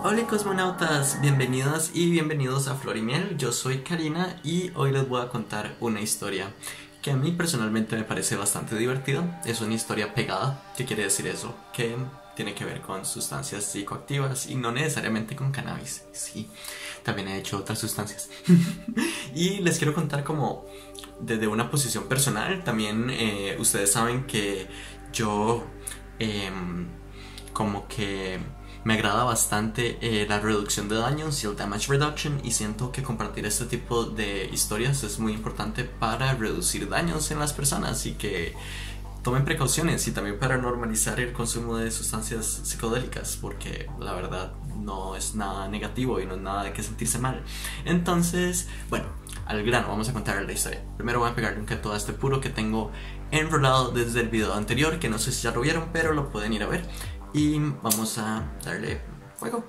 Hola cosmonautas, bienvenidas y bienvenidos a Flor y Miel. Yo soy Karina y hoy les voy a contar una historia que a mí personalmente me parece bastante divertida. Es una historia pegada. ¿Qué quiere decir eso? Que tiene que ver con sustancias psicoactivas y no necesariamente con cannabis. Sí, también he hecho otras sustancias. Y les quiero contar como desde una posición personal. También ustedes saben que yo como que me agrada bastante la reducción de daños y el damage reduction, y siento que compartir este tipo de historias es muy importante para reducir daños en las personas y que tomen precauciones, y también para normalizar el consumo de sustancias psicodélicas, porque la verdad no es nada negativo y no es nada de que sentirse mal. Entonces, bueno, al grano, vamos a contar la historia. Primero voy a pegarle un canto a este puro que tengo enrolado desde el video anterior, que no sé si ya lo vieron, pero lo pueden ir a ver. Y vamos a darle fuego.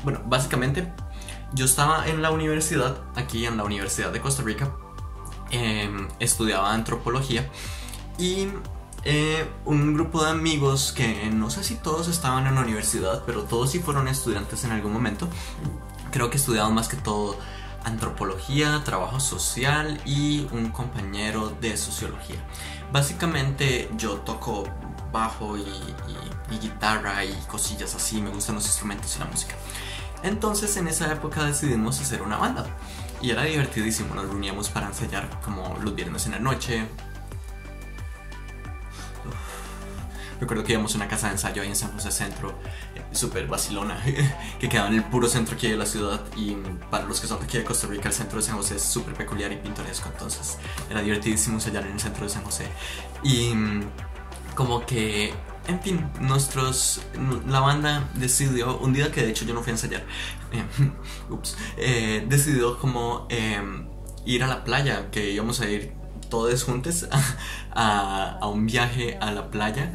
Bueno, básicamente yo estaba en la universidad, aquí en la Universidad de Costa Rica, estudiaba antropología y un grupo de amigos que no sé si todos estaban en la universidad, pero todos sí fueron estudiantes en algún momento. Creo que estudiaban más que todo antropología, trabajo social y un compañero de sociología. Básicamente yo toco bajo y guitarra y cosillas así, me gustan los instrumentos y la música. Entonces en esa época decidimos hacer una banda y era divertidísimo. Nos reuníamos para ensayar como los viernes en la noche. Recuerdo que íbamos a una casa de ensayo ahí en San José Centro, súper vacilona, que quedaba en el puro centro aquí de la ciudad. Y para los que son de aquí de Costa Rica, el centro de San José es súper peculiar y pintoresco. Entonces era divertidísimo ensayar en el centro de San José. Y como que, en fin, la banda decidió, un día que de hecho yo no fui a ensayar, decidió como ir a la playa, que íbamos a ir todos juntos a un viaje a la playa.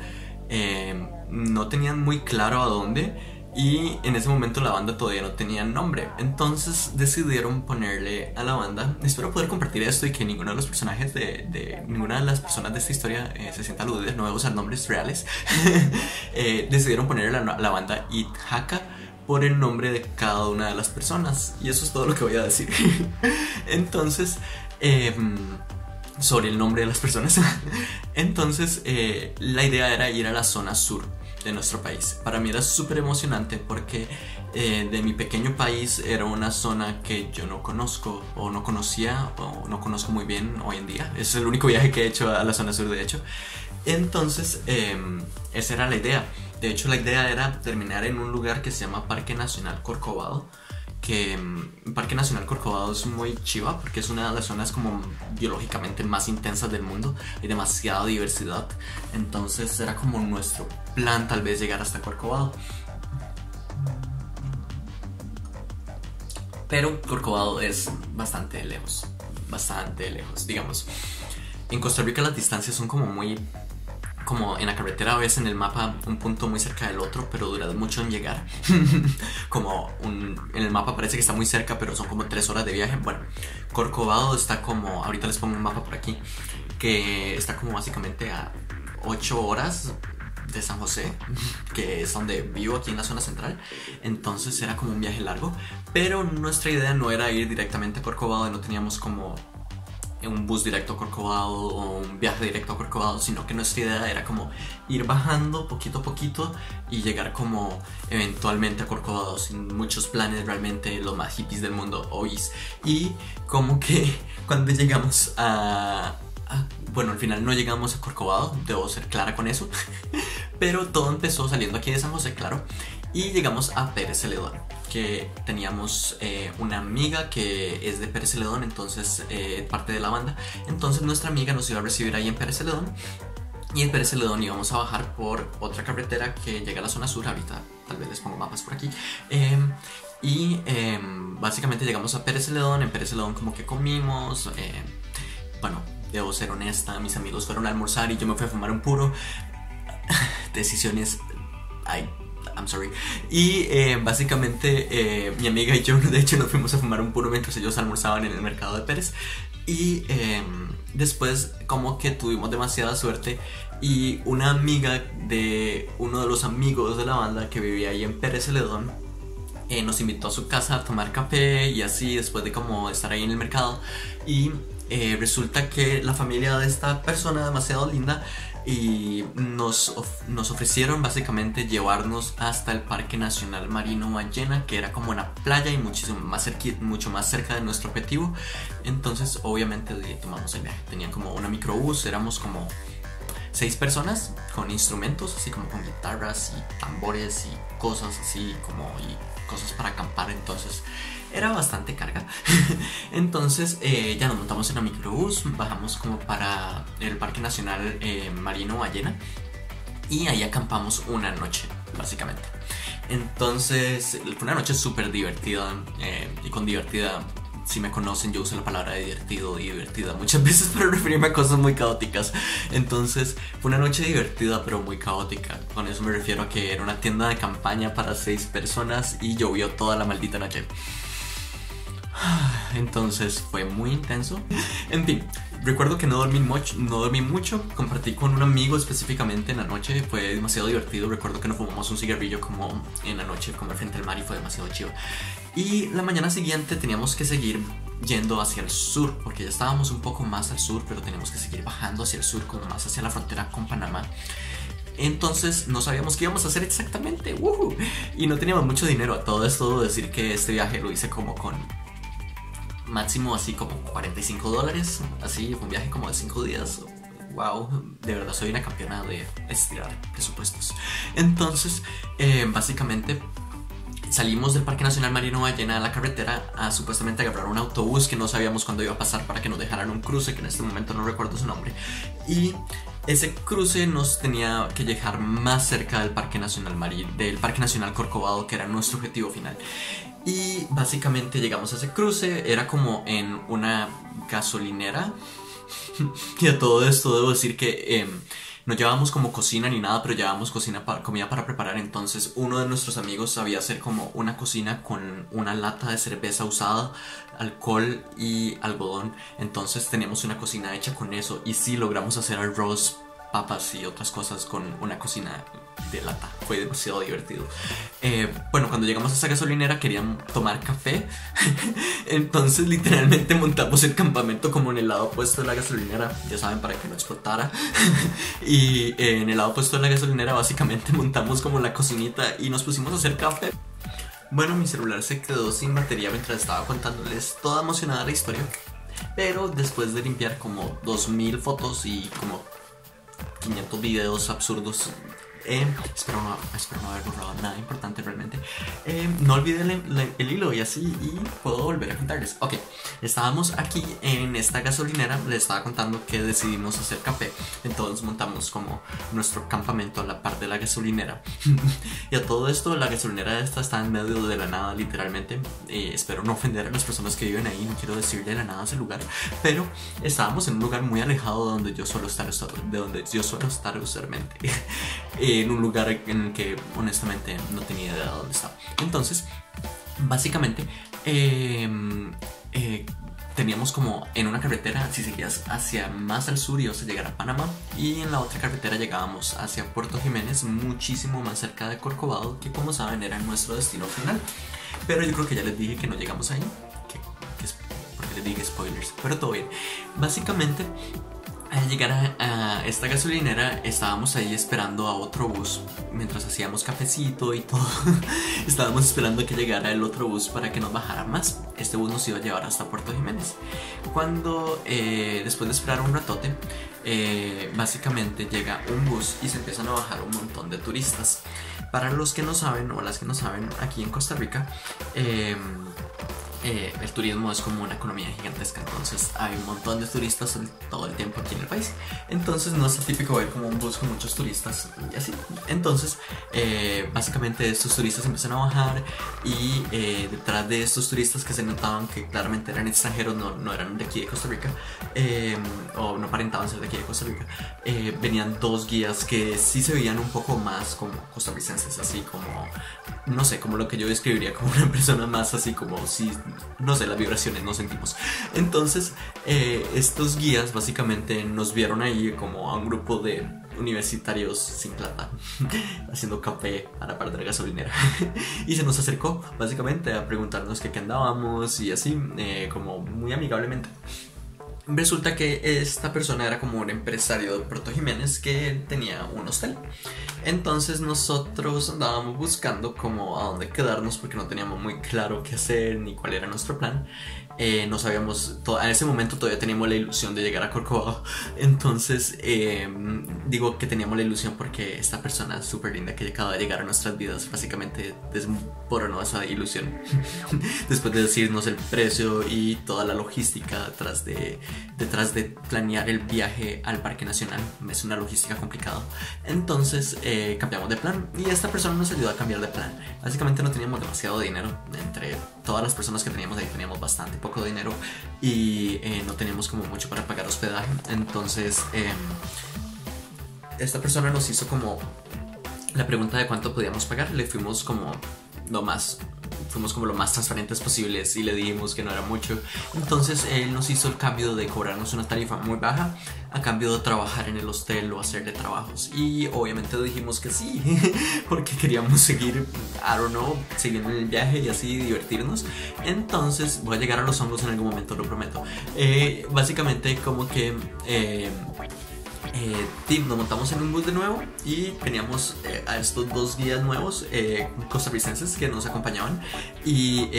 No tenían muy claro a dónde, y en ese momento la banda todavía no tenía nombre. Entonces decidieron ponerle a la banda, espero poder compartir esto y que ninguno de los personajes de ninguna de las personas de esta historia se sienta aludida, no voy a usar nombres reales. Decidieron ponerle a la banda Ithaka por el nombre de cada una de las personas, y eso es todo lo que voy a decir. Entonces sobre el nombre de las personas. Entonces la idea era ir a la zona sur de nuestro país. Para mí era súper emocionante porque de mi pequeño país era una zona que yo no conozco, o no conocía, o no conozco muy bien hoy en día. Es el único viaje que he hecho a la zona sur, de hecho. Entonces esa era la idea. De hecho, la idea era terminar en un lugar que se llama Parque Nacional Corcovado, que Parque Nacional Corcovado es muy chiva porque es una de las zonas como biológicamente más intensas del mundo. Hay demasiada diversidad. Entonces era como nuestro plan tal vez llegar hasta Corcovado. Pero Corcovado es bastante lejos, digamos. En Costa Rica las distancias son como en la carretera ves en el mapa un punto muy cerca del otro, pero dura mucho en llegar. En el mapa parece que está muy cerca, pero son como 3 horas de viaje. Bueno, Corcovado está como, ahorita les pongo un mapa por aquí, que está como básicamente a 8 horas de San José, que es donde vivo, aquí en la zona central. Entonces era como un viaje largo, pero nuestra idea no era ir directamente a Corcovado, y no teníamos como un bus directo a Corcovado o un viaje directo a Corcovado, sino que nuestra idea era como ir bajando poquito a poquito y llegar como eventualmente a Corcovado, sin muchos planes, realmente los más hippies del mundo, obis. Y como que cuando llegamos bueno, al final no llegamos a Corcovado, debo ser clara con eso. Pero todo empezó saliendo aquí de San José, claro, y llegamos a Pérez Celedón, que teníamos una amiga que es de Pérez Celedón, entonces parte de la banda. Entonces nuestra amiga nos iba a recibir ahí en Pérez Celedón, y en Pérez Celedón íbamos a bajar por otra carretera que llega a la zona sur. Ahorita tal vez les pongo mapas por aquí. Básicamente llegamos a Pérez Celedón. En Pérez Celedón como que comimos, bueno, debo ser honesta, mis amigos fueron a almorzar y yo me fui a fumar un puro. Decisiones, I'm sorry. Y básicamente mi amiga y yo de hecho nos fuimos a fumar un puro mientras ellos almorzaban en el mercado de Pérez. Y después como que tuvimos demasiada suerte y una amiga de uno de los amigos de la banda que vivía ahí en Pérez Celedón nos invitó a su casa a tomar café y así después de como estar ahí en el mercado. Y resulta que la familia de esta persona demasiado linda y nos ofrecieron básicamente llevarnos hasta el Parque Nacional Marino Ballena, que era como una playa y mucho más cerca de nuestro objetivo. Entonces obviamente tomamos el viaje. Tenían como una microbús, éramos como 6 personas con instrumentos, así como con guitarras y tambores y cosas así como y cosas para acampar. Entonces era bastante carga. Entonces ya nos montamos en la microbús, bajamos como para el Parque Nacional Marino Ballena y ahí acampamos una noche básicamente. Entonces fue una noche súper divertida y con divertida, si me conocen, yo uso la palabra divertido y divertida muchas veces para referirme a cosas muy caóticas. Entonces fue una noche divertida pero muy caótica. Con eso me refiero a que era una tienda de campaña para 6 personas y llovió toda la maldita noche. Entonces fue muy intenso. En fin, recuerdo que no dormí mucho. Compartí con un amigo específicamente en la noche. Fue demasiado divertido. Recuerdo que nos fumamos un cigarrillo como en la noche, como frente al mar, y fue demasiado chido. Y la mañana siguiente teníamos que seguir yendo hacia el sur, porque ya estábamos un poco más al sur, pero teníamos que seguir bajando hacia el sur, como más hacia la frontera con Panamá. Entonces no sabíamos qué íbamos a hacer exactamente. Y no teníamos mucho dinero. A todo esto debo decir que este viaje lo hice como con máximo así como $45. Así fue un viaje como de 5 días. Wow, de verdad soy una campeona de estirar presupuestos. Entonces básicamente salimos del Parque Nacional Marino Ballena a la carretera a supuestamente agarrar un autobús que no sabíamos cuándo iba a pasar para que nos dejaran un cruce, que en este momento no recuerdo su nombre. Y ese cruce nos tenía que dejar más cerca del Parque Nacional Corcovado, que era nuestro objetivo final. Y básicamente llegamos a ese cruce, era como en una gasolinera. Y a todo esto debo decir que no llevábamos como cocina ni nada, pero llevábamos comida para preparar. Entonces uno de nuestros amigos sabía hacer como una cocina con una lata de cerveza usada, alcohol y algodón. Entonces teníamos una cocina hecha con eso y sí logramos hacer arroz, papas y otras cosas con una cocina de lata. Fue demasiado divertido. Bueno, cuando llegamos a esa gasolinera querían tomar café. Entonces literalmente montamos el campamento como en el lado opuesto de la gasolinera, ya saben, para que no explotara. Y en el lado opuesto de la gasolinera básicamente montamos como la cocinita y nos pusimos a hacer café. Bueno, mi celular se quedó sin batería mientras estaba contándoles toda emocionada la historia, pero después de limpiar como 2000 fotos y como 500 videos absurdos, espero no haber borrado nada importante realmente. No olvidé el hilo y así, y puedo volver a contarles. Ok, estábamos aquí en esta gasolinera. Les estaba contando que decidimos hacer café. Entonces montamos como nuestro campamento a la par de la gasolinera. Y a todo esto, la gasolinera esta está en medio de la nada, literalmente. Espero no ofender a las personas que viven ahí, no quiero decir de la nada ese lugar, pero estábamos en un lugar muy alejado de donde yo suelo estar usualmente. En un lugar en el que honestamente no tenía idea de dónde estaba. Entonces básicamente teníamos como en una carretera, si seguías hacia más al sur ibas a llegar a Panamá, y en la otra carretera llegábamos hacia Puerto Jiménez, muchísimo más cerca de Corcovado, que como saben era nuestro destino final. Pero yo creo que ya les dije que no llegamos ahí, porque les dije spoilers, pero todo bien. Básicamente al llegar a esta gasolinera estábamos ahí esperando a otro bus mientras hacíamos cafecito y todo. Estábamos esperando que llegara el otro bus para que nos bajara más. Este bus nos iba a llevar hasta Puerto Jiménez. Cuando después de esperar un ratote, básicamente llega un bus y se empiezan a bajar un montón de turistas. Para los que no saben o las que no saben, aquí en Costa Rica el turismo es como una economía gigantesca, entonces hay un montón de turistas todo el tiempo aquí en el país. Entonces no es típico ver como un bus con muchos turistas y así. Entonces básicamente estos turistas empiezan a bajar y detrás de estos turistas, que se notaban que claramente eran extranjeros, no eran de aquí de Costa Rica, o no aparentaban ser de aquí de Costa Rica, venían 2 guías que sí se veían un poco más como costarricenses, así como, no sé, como lo que yo describiría como una persona más así como si no sé, las vibraciones nos sentimos. Entonces, estos guías básicamente nos vieron ahí como a un grupo de universitarios sin plata haciendo café a la par de la gasolinera y se nos acercó básicamente a preguntarnos que qué andábamos y así, como muy amigablemente. Resulta que esta persona era como un empresario de Puerto Jiménez que tenía un hostel. Entonces nosotros andábamos buscando como a dónde quedarnos porque no teníamos muy claro qué hacer ni cuál era nuestro plan. No sabíamos, en ese momento todavía teníamos la ilusión de llegar a Corcovado. Entonces digo que teníamos la ilusión porque esta persona súper linda que acaba de llegar a nuestras vidas básicamente desmoronó esa ilusión después de decirnos el precio y toda la logística detrás de planear el viaje al Parque Nacional. Es una logística complicada. Entonces cambiamos de plan y esta persona nos ayudó a cambiar de plan. Básicamente no teníamos demasiado dinero. Entre todas las personas que teníamos ahí teníamos bastante poco dinero y no teníamos como mucho para pagar hospedaje. Entonces esta persona nos hizo como la pregunta de cuánto podíamos pagar. Le fuimos como lo más transparentes posibles y le dijimos que no era mucho. Entonces él nos hizo el cambio de cobrarnos una tarifa muy baja a cambio de trabajar en el hostel o hacerle trabajos, y obviamente dijimos que sí porque queríamos seguir, siguiendo el viaje y así divertirnos. Entonces voy a llegar a los hongos en algún momento, lo prometo. Básicamente como que nos montamos en un bus de nuevo y teníamos a estos dos guías nuevos costarricenses que nos acompañaban y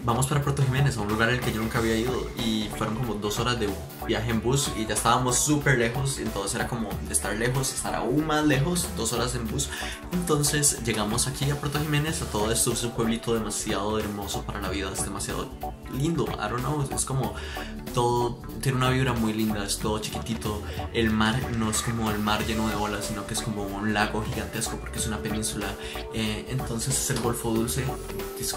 vamos para Puerto Jiménez, a un lugar al que yo nunca había ido, y fueron como 2 horas de viaje en bus y ya estábamos súper lejos, entonces era como de estar lejos, estar aún más lejos, 2 horas en bus. Entonces llegamos aquí a Puerto Jiménez. A todo esto es un pueblito demasiado hermoso para la vida, es demasiado lindo, es como todo tiene una vibra muy linda, es todo chiquitito. El mar no es como el mar lleno de olas, sino que es como un lago gigantesco porque es una península. Entonces es el Golfo Dulce.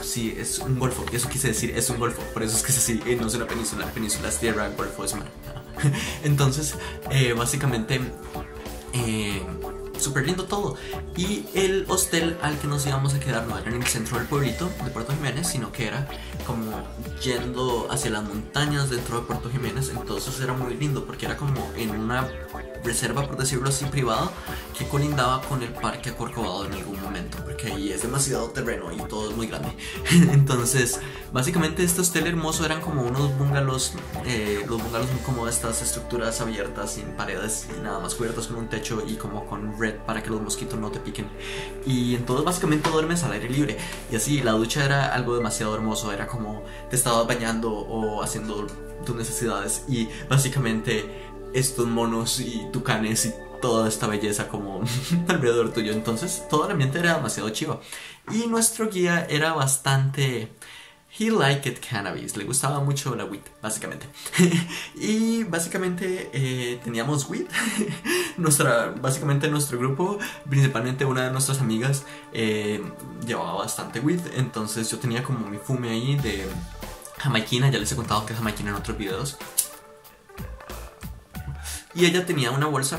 Sí, es un golfo, eso quise decir, es un golfo, por eso es que es así, no es una península. Península es tierra, golfo es mar. Entonces básicamente súper lindo todo. Y el hostel al que nos íbamos a quedar no era en el centro del pueblito de Puerto Jiménez, sino que era como yendo hacia las montañas dentro de Puerto Jiménez. Entonces era muy lindo porque era como en una reserva, por decirlo así, privada, que colindaba con el parque Corcovado en algún momento, porque ahí es demasiado terreno y todo es muy grande. Entonces básicamente este hostel hermoso eran como unos bungalows, los bungalows son como estas estructuras abiertas sin paredes y nada más, cubiertas con un techo y como con red para que los mosquitos no te piquen, y entonces básicamente duermes al aire libre. Y así la ducha era algo demasiado hermoso, era como te estabas bañando o haciendo tus necesidades y básicamente estos monos y tucanes y toda esta belleza como alrededor tuyo. Entonces todo el ambiente era demasiado chivo y nuestro guía era bastante... He liked cannabis, le gustaba mucho la weed, básicamente. Y básicamente teníamos weed. Básicamente nuestro grupo, principalmente una de nuestras amigas, llevaba bastante weed. Entonces yo tenía como mi fume ahí de jamaiquina, ya les he contado que es jamaiquina en otros videos. Y ella tenía una bolsa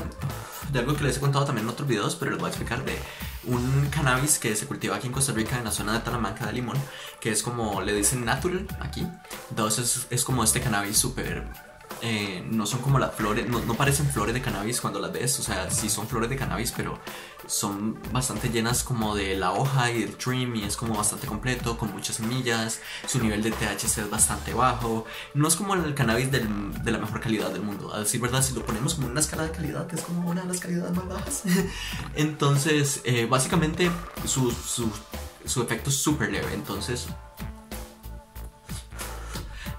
de algo que les he contado también en otros videos, pero les voy a explicar, de un cannabis que se cultiva aquí en Costa Rica, en la zona de Talamanca de Limón, que es como le dicen natural aquí. Entonces es como este cannabis súper... no son como las flores, no parecen flores de cannabis cuando las ves, o sea, sí son flores de cannabis, pero son bastante llenas como de la hoja y del trim, y es como bastante completo, con muchas semillas. Su nivel de THC es bastante bajo, no es como el cannabis de la mejor calidad del mundo, a decir verdad. Si lo ponemos como una escala de calidad, es como una de las calidades más bajas. Entonces básicamente su efecto es súper leve, entonces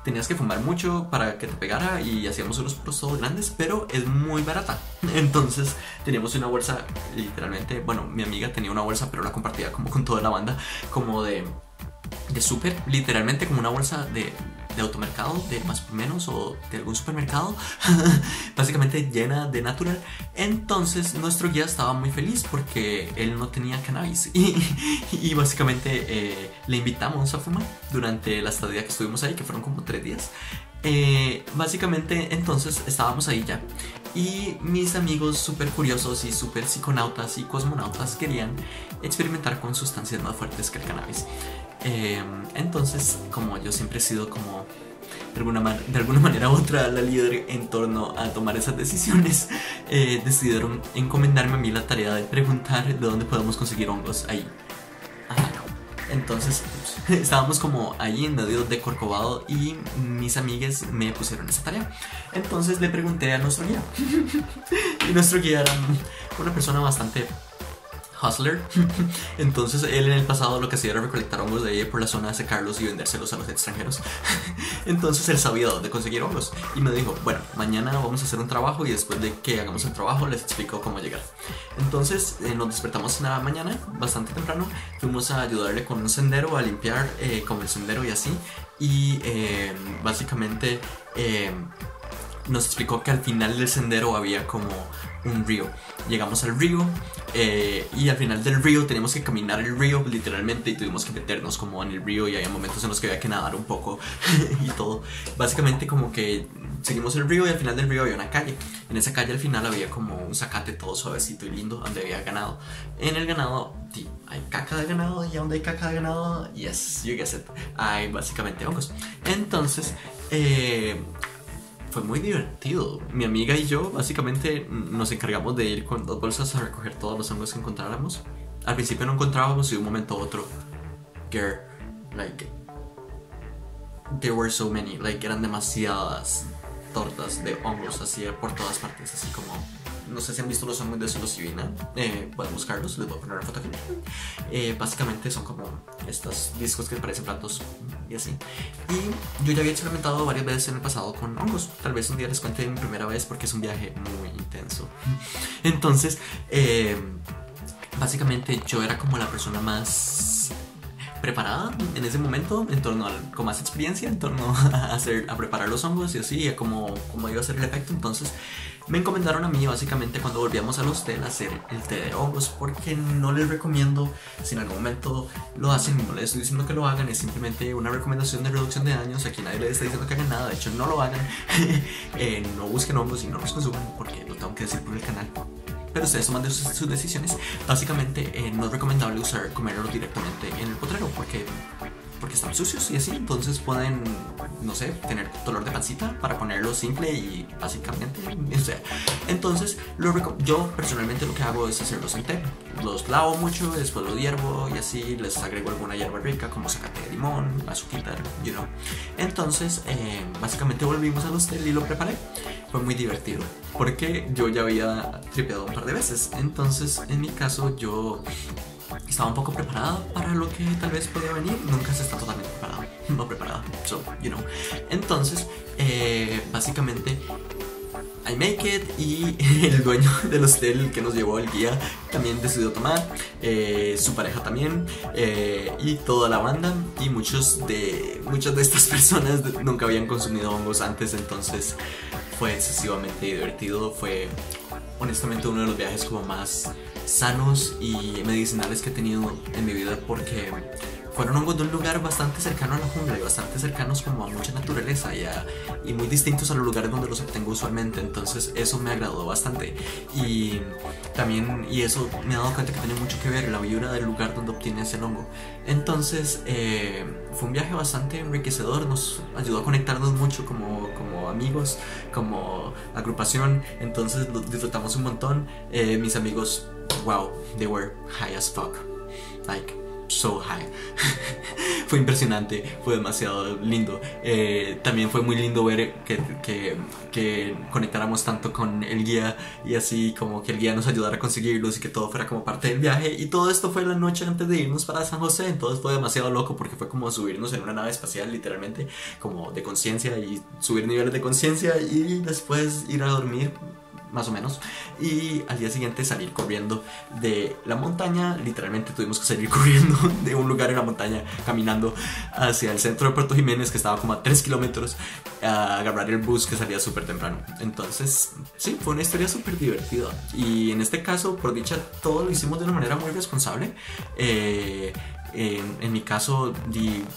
tenías que fumar mucho para que te pegara y hacíamos unos puros todos grandes, pero es muy barata. Entonces teníamos una bolsa, literalmente, bueno, mi amiga tenía una bolsa, pero la compartía como con toda la banda, como de súper, literalmente como una bolsa de automercado, de más o menos, o de algún supermercado, básicamente llena de natural. Entonces nuestro guía estaba muy feliz porque él no tenía cannabis y básicamente le invitamos a fumar durante la estadía que estuvimos ahí, que fueron como 3 días. Básicamente entonces estábamos ahí ya y mis amigos súper curiosos y súper psiconautas y cosmonautas querían experimentar con sustancias más fuertes que el cannabis. Entonces, como yo siempre he sido como de alguna manera u otra la líder en torno a tomar esas decisiones, decidieron encomendarme a mí la tarea de preguntar de dónde podemos conseguir hongos ahí. Ajá. Entonces estábamos como ahí en medio de Corcovado y mis amigues me pusieron esa tarea. Entonces le pregunté a nuestro guía y nuestro guía era una persona bastante hustler. Entonces él en el pasado lo que hacía era recolectar hongos de ahí por la zona, secarlos y vendérselos a los extranjeros. Entonces él sabía dónde conseguir hongos y me dijo, bueno, mañana vamos a hacer un trabajo y después de que hagamos el trabajo les explico cómo llegar. Entonces nos despertamos en la mañana bastante temprano, fuimos a ayudarle con un sendero, a limpiar como el sendero y así, y básicamente nos explicó que al final del sendero había como un río. Llegamos al río y al final del río teníamos que caminar el río literalmente y tuvimos que meternos como en el río y había momentos en los que había que nadar un poco y todo. Básicamente como que seguimos el río y al final del río había una calle. En esa calle al final había como un zacate todo suavecito y lindo donde había ganado. En el ganado hay caca de ganado y donde hay caca de ganado, yes, you guessed it, hay básicamente hongos. Entonces fue muy divertido. Mi amiga y yo básicamente nos encargamos de ir con 2 bolsas a recoger todos los hongos que encontráramos. Al principio no encontrábamos y de un momento a otro, girl, like, there were so many, like, eran demasiadas tortas de hongos así por todas partes, así como, no sé si han visto los hongos de psilocibina, pueden buscarlos, les voy a poner una foto aquí. Básicamente son como estos discos que parecen platos y así. Y yo ya había experimentado varias veces en el pasado con hongos. Tal vez un día les cuente mi primera vez porque es un viaje muy intenso. Entonces, básicamente yo era como la persona más preparada en ese momento, en torno con más experiencia, en torno a preparar los hongos y así, a cómo iba a ser el efecto. Entonces me encomendaron a mí básicamente cuando volvíamos al hostel a hacer el té de hongos, porque no les recomiendo, si en algún momento lo hacen, no les estoy diciendo que lo hagan, es simplemente una recomendación de reducción de daños. Aquí nadie les está diciendo que hagan nada, de hecho no lo hagan. No busquen hongos y no los consuman, porque lo tengo que decir por el canal, pero ustedes toman sus decisiones. Básicamente no es recomendable comerlos directamente en el potrero porque están sucios y así, entonces pueden, no sé, tener dolor de pancita, para ponerlo simple y básicamente, o sea, entonces yo personalmente lo que hago es hacerlos en té, los lavo mucho, después los hiervo y así, les agrego alguna hierba rica como zacate de limón, azuquita, you know. Entonces básicamente volvimos al hostel y lo preparé. Fue muy divertido porque yo ya había tripeado un par de veces, entonces en mi caso yo estaba un poco preparada para lo que tal vez podía venir. Nunca se está totalmente preparado, no preparada, so, you know. Entonces, básicamente, I make it, y el dueño del hostel que nos llevó, el guía, también decidió tomar, su pareja también, y toda la banda, y muchas de estas personas nunca habían consumido hongos antes, entonces fue excesivamente divertido. Fue honestamente uno de los viajes como más sanos y medicinales que he tenido en mi vida, porque fueron hongos de un lugar bastante cercano a la jungla y bastante cercanos como a mucha naturaleza y muy distintos a los lugares donde los obtengo usualmente. Entonces eso me agradó bastante, y también, y eso me he dado cuenta que tiene mucho que ver la vibra del lugar donde obtienes el hongo. Entonces fue un viaje bastante enriquecedor, nos ayudó a conectarnos mucho como amigos, como agrupación, entonces lo disfrutamos un montón. Mis amigos, wow, they were high as fuck, like so high. Fue impresionante, fue demasiado lindo. También fue muy lindo ver que conectáramos tanto con el guía, y así como que el guía nos ayudara a conseguirlos y que todo fuera como parte del viaje. Y todo esto fue la noche antes de irnos para San José, entonces fue demasiado loco porque fue como subirnos en una nave espacial, literalmente, como de conciencia, y subir niveles de conciencia y después ir a dormir, más o menos, y al día siguiente salir corriendo de la montaña. Literalmente tuvimos que salir corriendo de un lugar en la montaña, caminando hacia el centro de Puerto Jiménez, que estaba como a 3 kilómetros, a agarrar el bus que salía súper temprano. Entonces, sí, fue una historia súper divertida. Y en este caso, por dicha, todo lo hicimos de una manera muy responsable. En mi caso,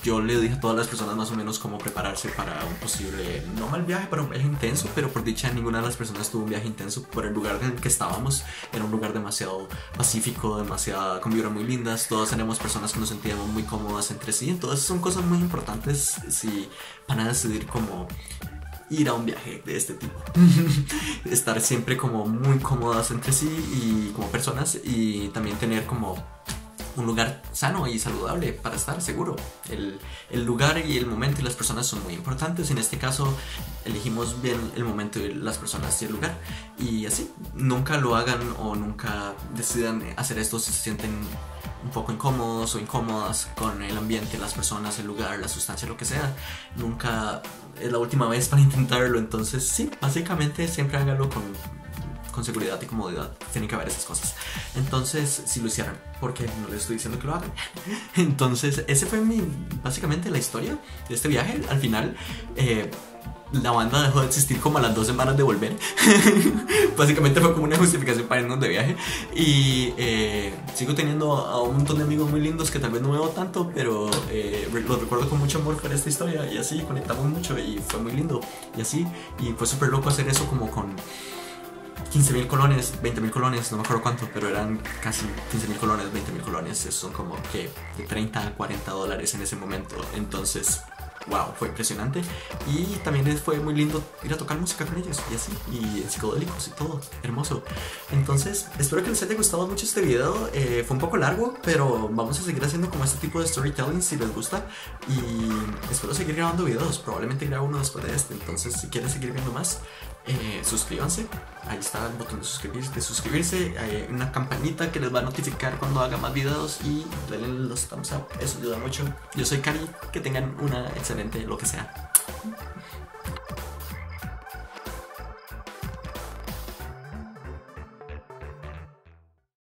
yo le dije a todas las personas más o menos cómo prepararse para un posible, no mal viaje, para un viaje intenso, pero por dicha ninguna de las personas tuvo un viaje intenso por el lugar en el que estábamos. Era un lugar demasiado pacífico, con vibras muy lindas, todos éramos personas que nos sentíamos muy cómodas entre sí. Entonces son cosas muy importantes si van a decidir cómo ir a un viaje de este tipo. Estar siempre como muy cómodas entre sí y como personas, y también tener como un lugar sano y saludable para estar seguro. El lugar y el momento y las personas son muy importantes. En este caso elegimos bien el momento y las personas y el lugar, y así nunca lo hagan o nunca decidan hacer esto si se sienten un poco incómodos o incómodas con el ambiente, las personas, el lugar, la sustancia, lo que sea. Nunca es la última vez para intentarlo. Entonces sí, básicamente siempre hágalo con seguridad y comodidad. Tienen que haber esas cosas. Entonces, si lo hicieran, porque no les estoy diciendo que lo hagan. Entonces, ese fue básicamente la historia de este viaje. Al final, la banda dejó de existir como a las 2 semanas de volver. Básicamente fue como una justificación para irnos de viaje. Y sigo teniendo a un montón de amigos muy lindos que tal vez no veo tanto, pero los recuerdo con mucho amor por esta historia. Y así conectamos mucho y fue muy lindo. Y así, y fue súper loco hacer eso como con 15.000 colones, 20.000 colones, no me acuerdo cuánto, pero eran casi 15.000 colones, 20.000 colones. Eso son como que de 30 a 40 dólares en ese momento. Entonces, wow, fue impresionante. Y también fue muy lindo ir a tocar música con ellos y así, y psicodélicos y todo, hermoso. Entonces, espero que les haya gustado mucho este video. Fue un poco largo, pero vamos a seguir haciendo como este tipo de storytelling si les gusta. Y espero seguir grabando videos, probablemente grabo uno después de este. Entonces, si quieren seguir viendo más, suscríbanse. Ahí está el botón de suscribirse. Hay una campanita que les va a notificar cuando haga más videos, y denle los thumbs up, eso ayuda mucho. Yo soy Cari, que tengan una excelente lo que sea.